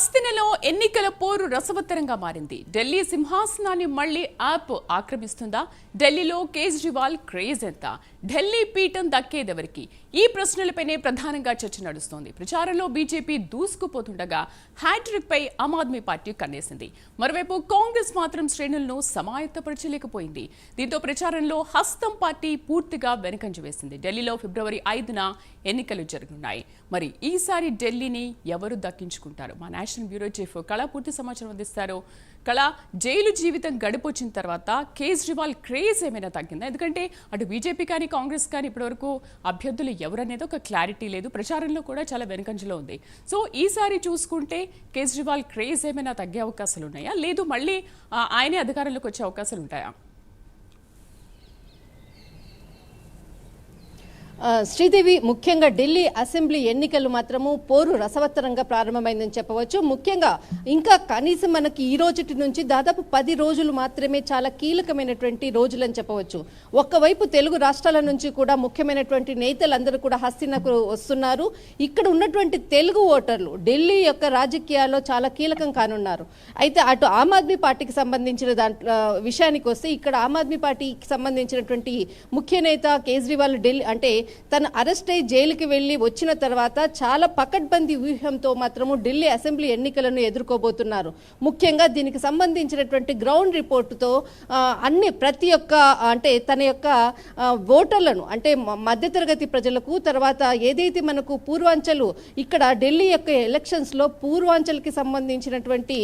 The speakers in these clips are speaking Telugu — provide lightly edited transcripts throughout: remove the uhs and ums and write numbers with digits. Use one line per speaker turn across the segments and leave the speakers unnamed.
హస్తినలో ఎన్నికల పోరు రసవత్తరంగా మారింది. ఢిల్లీ సింహాసనాన్ని మళ్లీ యాప్ ఆక్రమిస్తుందా? ఢిల్లీలో కేజ్రీవాల్ క్రేజ్ ఎంత? ఢిల్లీ పీఠం దక్కేదెవరికి? ఈ ప్రశ్నలపైనే ప్రధానంగా చర్చ నడుస్తోంది. ప్రచారంలో బీజేపీ దూసుకుపోతుండగా హ్యాట్రిక్ పై ఆమ్ ఆద్మీ పార్టీ కన్నేసింది. మరోవైపు కాంగ్రెస్ మాత్రం శ్రేణులను సమాయత్తపరచలేకపోయింది. దీంతో ప్రచారంలో హస్తం పార్టీ పూర్తిగా వెనుకంజ వేసింది. ఢిల్లీలో ఫిబ్రవరి 5న ఎన్నికలు జరగనున్నాయి. మరి ఈసారి ఢిల్లీని ఎవరు దక్కించుకుంటారు? మా నేషనల్ బ్యూరో చీఫ్ కళ పూర్తి సమాచారం అందిస్తారు. కళ, జైలు జీవితం గడిపొచ్చిన తర్వాత కేజ్రీవాల్ క్రేజ్ ఏమైనా తగ్గిందా? ఎందుకంటే అటు బీజేపీ కానీ కాంగ్రెస్ కానీ ఇప్పటివరకు అభ్యర్థులు ఎవరనేది ఒక క్లారిటీ లేదు. ప్రచారంలో కూడా చాలా వెనుకంజలో ఉంది. సో ఈసారి చూసుకుంటే కేజ్రీవాల్ క్రేజ్ ఏమైనా తగ్గే అవకాశాలు ఉన్నాయా? లేదు మళ్ళీ ఆయనే అధికారంలోకి వచ్చే అవకాశాలు ఉంటాయా?
శ్రీదేవి, ముఖ్యంగా ఢిల్లీ అసెంబ్లీ ఎన్నికలు మాత్రము పోరు రసవత్తరంగా ప్రారంభమైందని చెప్పవచ్చు. ముఖ్యంగా ఇంకా కనీసం మనకి ఈ రోజుటి నుంచి దాదాపు 10 రోజులు మాత్రమే చాలా కీలకమైనటువంటి రోజులని చెప్పవచ్చు. ఒక్కవైపు తెలుగు రాష్ట్రాల నుంచి కూడా ముఖ్యమైనటువంటి నేతలందరూ కూడా హస్తినకు వస్తున్నారు. ఇక్కడ ఉన్నటువంటి తెలుగు ఓటర్లు ఢిల్లీ యొక్క రాజకీయాల్లో చాలా కీలకం కానున్నారు. అయితే అటు ఆమ్ ఆద్మీ పార్టీకి సంబంధించిన విషయానికి వస్తే ఇక్కడ ఆమ్ ఆద్మీ పార్టీకి సంబంధించినటువంటి ముఖ్య నేత కేజ్రీవాల్ ఢిల్లీ అంటే తను అరెస్ట్ అయి జైలుకి వెళ్ళి వచ్చిన తర్వాత చాలా పకడ్బందీ వ్యూహంతో మాత్రము ఢిల్లీ అసెంబ్లీ ఎన్నికలను ఎదుర్కోబోతున్నారు. ముఖ్యంగా దీనికి సంబంధించినటువంటి గ్రౌండ్ రిపోర్టుతో ప్రతి ఒక్క అంటే తన యొక్క ఓటర్లను అంటే మధ్యతరగతి ప్రజలకు, తర్వాత ఏదైతే మనకు పూర్వాంచలు ఇక్కడ ఢిల్లీ యొక్క ఎలక్షన్స్లో పూర్వాంచల్కి సంబంధించినటువంటి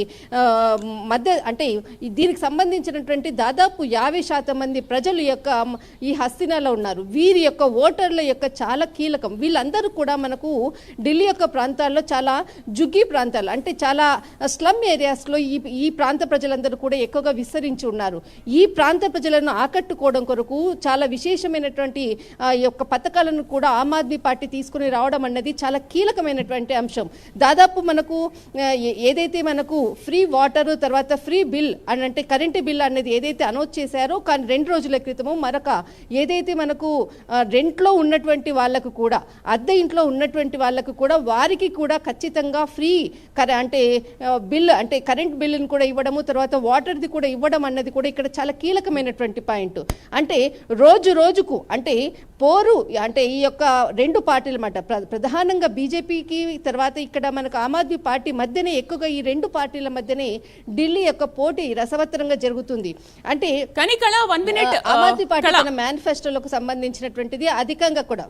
దీనికి సంబంధించినటువంటి దాదాపు 50% మంది ప్రజలు యొక్క ఈ హస్తినాలో ఉన్నారు. వీరి యొక్క ఓటర్ల యొక్క చాలా కీలకం. వీళ్ళందరూ కూడా మనకు ఢిల్లీ యొక్క ప్రాంతాల్లో చాలా జుగ్గి ప్రాంతాలు అంటే చాలా స్లమ్ ఏరియాస్లో ఈ ప్రాంత ప్రజలందరూ కూడా ఎక్కువగా విస్తరించి ఉన్నారు. ఈ ప్రాంత ప్రజలను ఆకట్టుకోవడం కొరకు చాలా విశేషమైనటువంటి యొక్క పథకాలను కూడా ఆమ్ ఆద్మీ పార్టీ తీసుకుని రావడం అన్నది చాలా కీలకమైనటువంటి అంశం. దాదాపు మనకు ఏదైతే మనకు ఫ్రీ వాటర్, తర్వాత ఫ్రీ బిల్ అని అంటే కరెంటు బిల్ అనేది ఏదైతే అనౌన్స్ చేశారో, కానీ 2 రోజుల క్రితము మరొక ఏదైతే మనకు రెంట్లో ఉన్నటువంటి వాళ్ళకు కూడా, అద్దె ఇంట్లో ఉన్నటువంటి వాళ్ళకు కూడా వారికి కూడా ఖచ్చితంగా ఫ్రీ అంటే బిల్ అంటే కరెంట్ బిల్లును కూడా ఇవ్వడము, తర్వాత వాటర్ది కూడా ఇవ్వడం అన్నది కూడా ఇక్కడ చాలా కీలకమైనటువంటి పాయింట్. అంటే రోజు రోజుకు అంటే పోరు అంటే ఈ యొక్క 2 పార్టీల మాట ప్రధానంగా బీజేపీకి తర్వాత ఇక్కడ మనకు ఆమ్ ఆద్మీ పార్టీ మధ్యనే ఎక్కువగా ఈ 2 పార్టీల మధ్యనే ఢిల్లీ యొక్క పోటీ రసవత్తరంగా జరుగుతుంది. అంటే ఆమ్ ఆద్మీ పార్టీ తన మేనిఫెస్టోలకు సంబంధించినటువంటిది అధికంగా కూడా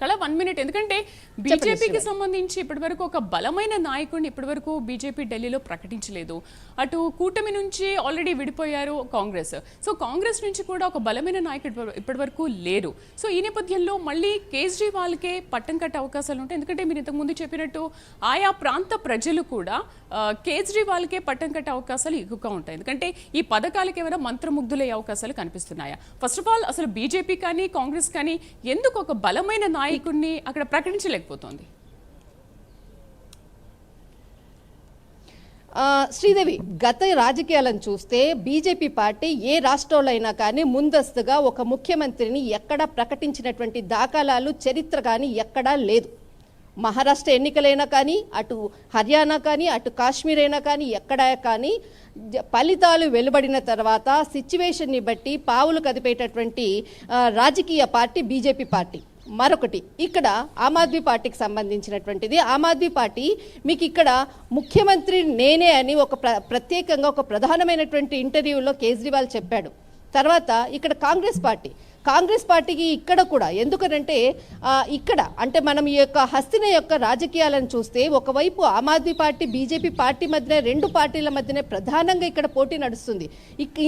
కళ 1 మినిట్. ఎందుకంటే బీజేపీకి సంబంధించి ఇప్పటివరకు ఒక బలమైన నాయకుడిని ఇప్పటివరకు బీజేపీ ఢిల్లీలో ప్రకటించలేదు. అటు కూటమి నుంచి ఆల్రెడీ విడిపోయారు కాంగ్రెస్. సో కాంగ్రెస్ నుంచి కూడా ఒక బలమైన నాయకుడు ఇప్పటివరకు లేరు. సో ఈ నేపథ్యంలో మళ్ళీ కేజ్రీవాల్కే పట్టం కట్టే అవకాశాలు ఉంటాయి. ఎందుకంటే మీరు ఇంతకుముందు చెప్పినట్టు ఆయా ప్రాంత ప్రజలు కూడా కేజ్రీవాల్కే పట్టం కట్టే అవకాశాలు ఎక్కువగా ఉంటాయి. ఎందుకంటే ఈ పథకాలకి ఏమైనా మంత్రముగ్ధులయ్యే అవకాశాలు కనిపిస్తున్నాయా? ఫస్ట్ ఆఫ్ ఆల్ అసలు బీజేపీ కానీ కాంగ్రెస్ కానీ ఎందుకు ఒక బలమైన నాయకుడిని అక్కడ ప్రకటించలేకపోతుంది?
శ్రీదేవి, గత రాజకీయాలను చూస్తే బీజేపీ పార్టీ ఏ రాష్ట్రంలో అయినా కానీ ముందస్తుగా ఒక ముఖ్యమంత్రిని ఎక్కడా ప్రకటించినటువంటి దాఖలాలు చరిత్ర కానీ ఎక్కడా లేదు. మహారాష్ట్ర ఎన్నికలైనా కానీ, అటు హర్యానా కానీ, అటు కాశ్మీర్ అయినా కానీ, ఎక్కడా కానీ ఫలితాలు వెలువడిన తర్వాత సిచ్యువేషన్ని బట్టి పావులు కదిపేటటువంటి రాజకీయ పార్టీ బీజేపీ పార్టీ. మరొకటి ఇక్కడ ఆమ్ ఆద్మీ పార్టీకి సంబంధించినటువంటిది. ఆమ్ ఆద్మీ పార్టీ మీకు ఇక్కడ ముఖ్యమంత్రి నేనే అని ఒక ప్రత్యేకంగా ఒక ప్రధానమైనటువంటి ఇంటర్వ్యూలో కేజ్రీవాల్ చెప్పాడు. తర్వాత ఇక్కడ కాంగ్రెస్ పార్టీకి ఇక్కడ కూడా ఎందుకంటే ఇక్కడ అంటే మనం ఈ యొక్క హస్తిన యొక్క రాజకీయాలను చూస్తే ఒకవైపు Aam Aadmi party BJP party మధ్యనే 2 పార్టీల మధ్యనే ప్రధానంగా ఇక్కడ పోటీ నడుస్తుంది.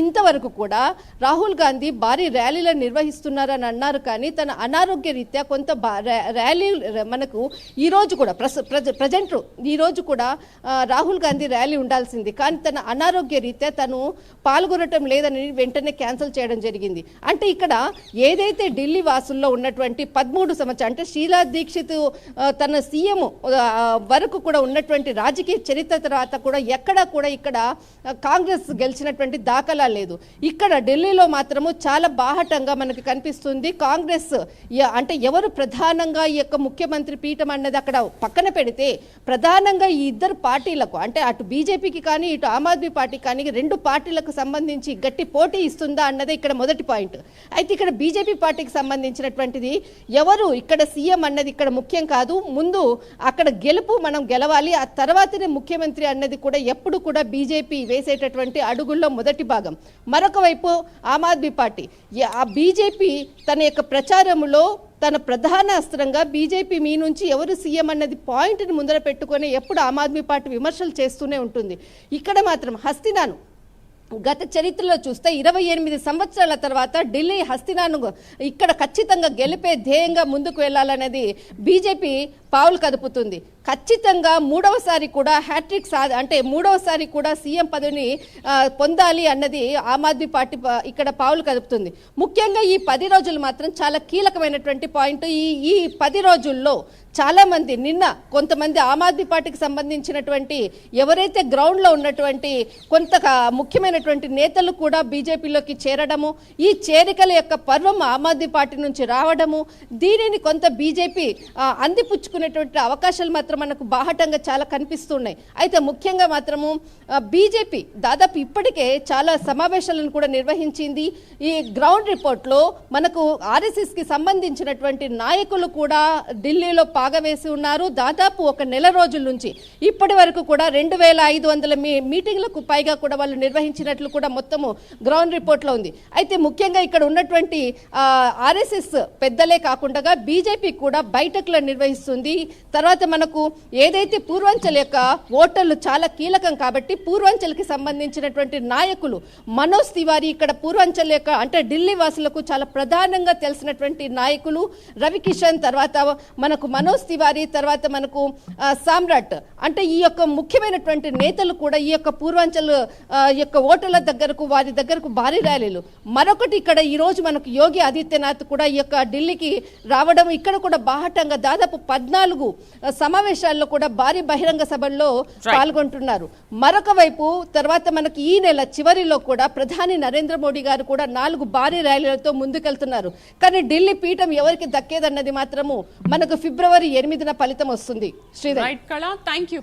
ఇంతవరకు కూడా రాహుల్ గాంధీ భారీ ర్యాలీలను నిర్వహిస్తున్నారని అన్నారు. కానీ తన అనారోగ్య రీత్యా కొంత ర్యాలీ మనకు ఈరోజు కూడా ప్రజెంట్ ఈరోజు కూడా రాహుల్ గాంధీ ర్యాలీ ఉండాల్సింది, కానీ తన అనారోగ్య రీత్యా తను పాల్గొనటం లేదని వెంటనే క్యాన్సిల్ చేయడం జరిగింది. అంటే ఇక్కడ ఏదైతే ఢిల్లీ వాసుల్లో ఉన్నటువంటి 13 సంవత్సరాలు అంటే షీలా దీక్షిత్ తన సీఎం వరకు కూడా ఉన్నటువంటి రాజకీయ చరిత్ర తర్వాత కూడా ఎక్కడా కూడా ఇక్కడ కాంగ్రెస్ గెలిచినటువంటి దాఖలా లేదు. ఇక్కడ ఢిల్లీలో మాత్రము చాలా బాహటంగా మనకి కనిపిస్తుంది. కాంగ్రెస్ అంటే ఎవరు ప్రధానంగా ఈ యొక్క ముఖ్యమంత్రి పీఠం అన్నది అక్కడ పక్కన పెడితే ప్రధానంగా ఈ ఇద్దరు పార్టీలకు అంటే అటు బీజేపీకి కానీ ఇటు ఆమ్ ఆద్మీ పార్టీకి కానీ 2 పార్టీలకు సంబంధించి గట్టి పోటీ ఇస్తుందా అన్నదే ఇక్కడ మొదటి పాయింట్. అయితే ఇక్కడ బీజేపీ పార్టీకి సంబంధించినటువంటిది ఎవరు ఇక్కడ సీఎం అన్నది ఇక్కడ ముఖ్యం కాదు. ముందు అక్కడ గెలుపు మనం గెలవాలి, ఆ తర్వాతనే ముఖ్యమంత్రి అన్నది కూడా ఎప్పుడు కూడా బీజేపీ వేసేటటువంటి అడుగుల్లో మొదటి భాగం. మరొక వైపు ఆమ్ ఆద్మీ పార్టీ ఆ బీజేపీ తన యొక్క ప్రచారంలో తన ప్రధాన అస్త్రంగా బీజేపీ మీ నుంచి ఎవరు సీఎం అన్నది పాయింట్ని ముందర పెట్టుకొని ఎప్పుడు ఆమ్ ఆద్మీ పార్టీ విమర్శలు చేస్తూనే ఉంటుంది. ఇక్కడ మాత్రం హస్తినాను గత చరిత్రలో చూస్తే 28 సంవత్సరాల తర్వాత ఢిల్లీ హస్తినాను ఇక్కడ ఖచ్చితంగా గెలిపే ధ్యేయంగా ముందుకు వెళ్ళాలనేది బీజేపీ పావులు కదుపుతుంది. ఖచ్చితంగా మూడవసారి కూడా హ్యాట్రిక్ అంటే మూడవసారి కూడా సీఎం పదవిని పొందాలి అన్నది ఆమ్ ఆద్మీ పార్టీ ఇక్కడ పావులు కదుపుతుంది. ముఖ్యంగా ఈ 10 రోజులు మాత్రం చాలా కీలకమైనటువంటి పాయింట్. ఈ 10 రోజుల్లో చాలా మంది నిన్న కొంతమంది ఆమ్ ఆద్మీ పార్టీకి సంబంధించినటువంటి ఎవరైతే గ్రౌండ్లో ఉన్నటువంటి కొంత ముఖ్యమైనటువంటి నేతలు కూడా బీజేపీలోకి చేరడము, ఈ చేరికల యొక్క పర్వం ఆమ్ ఆద్మీ పార్టీ నుంచి రావడము, దీనిని కొంత బీజేపీ అందిపుచ్చుకునేటువంటి అవకాశాలు మాత్రం మనకు బాహటంగా చాలా కనిపిస్తున్నాయి. అయితే ముఖ్యంగా మాత్రము బీజేపీ దాదాపు ఇప్పటికే చాలా సమావేశాలను కూడా నిర్వహించింది. ఈ గ్రౌండ్ రిపోర్ట్లో మనకు ఆర్ఎస్ఎస్కి సంబంధించినటువంటి నాయకులు కూడా ఢిల్లీలో పాగవేసి ఉన్నారు. దాదాపు 1 నెల రోజుల నుంచి ఇప్పటి వరకు కూడా 2500 మీటింగ్లకు పైగా కూడా వాళ్ళు నిర్వహించినట్లు కూడా మొత్తము గ్రౌండ్ రిపోర్ట్లో ఉంది. అయితే ముఖ్యంగా ఇక్కడ ఉన్నటువంటి ఆర్ఎస్ఎస్ పెద్దలే కాకుండా బీజేపీ కూడా బయటకులను నిర్వహిస్తుంది. తర్వాత మనకు ఏదైతే పూర్వాంచల్ యొక్క ఓటర్లు చాలా కీలకం కాబట్టి పూర్వాంచల్కి సంబంధించినటువంటి నాయకులు మనోజ్ తివారీ ఇక్కడ పూర్వాంచల్ యొక్క అంటే ఢిల్లీ వాసులకు చాలా ప్రధానంగా తెలిసినటువంటి నాయకులు రవికిషన్, తర్వాత మనకు మనోజ్ తివారీ, తర్వాత మనకు సామ్రాట్ అంటే ఈ యొక్క ముఖ్యమైనటువంటి నేతలు కూడా ఈ యొక్క పూర్వాంచల్ యొక్క ఓటర్ల దగ్గరకు వారి దగ్గరకు భారీ ర్యాలీలు. మరొకటి ఇక్కడ ఈ రోజు మనకు యోగి ఆదిత్యనాథ్ కూడా ఈ యొక్క ఢిల్లీకి రావడం, ఇక్కడ కూడా బాహటంగా దాదాపు 14 సమావేశాల్లో కూడా భారీ బహిరంగ సభల్లో పాల్గొంటున్నారు. మరొక వైపు తర్వాత మనకి ఈ నెల చివరిలో కూడా ప్రధాని నరేంద్ర మోడీ గారు కూడా 4 భారీ ర్యాలీలతో ముందుకెళ్తున్నారు. కానీ ఢిల్లీ పీఠం ఎవరికి దక్కేదన్నది మాత్రము మనకు ఫిబ్రవరి 8న ఫలితం వస్తుంది. శ్రీధర్.
రైట్ కళ, థ్యాంక్ యూ.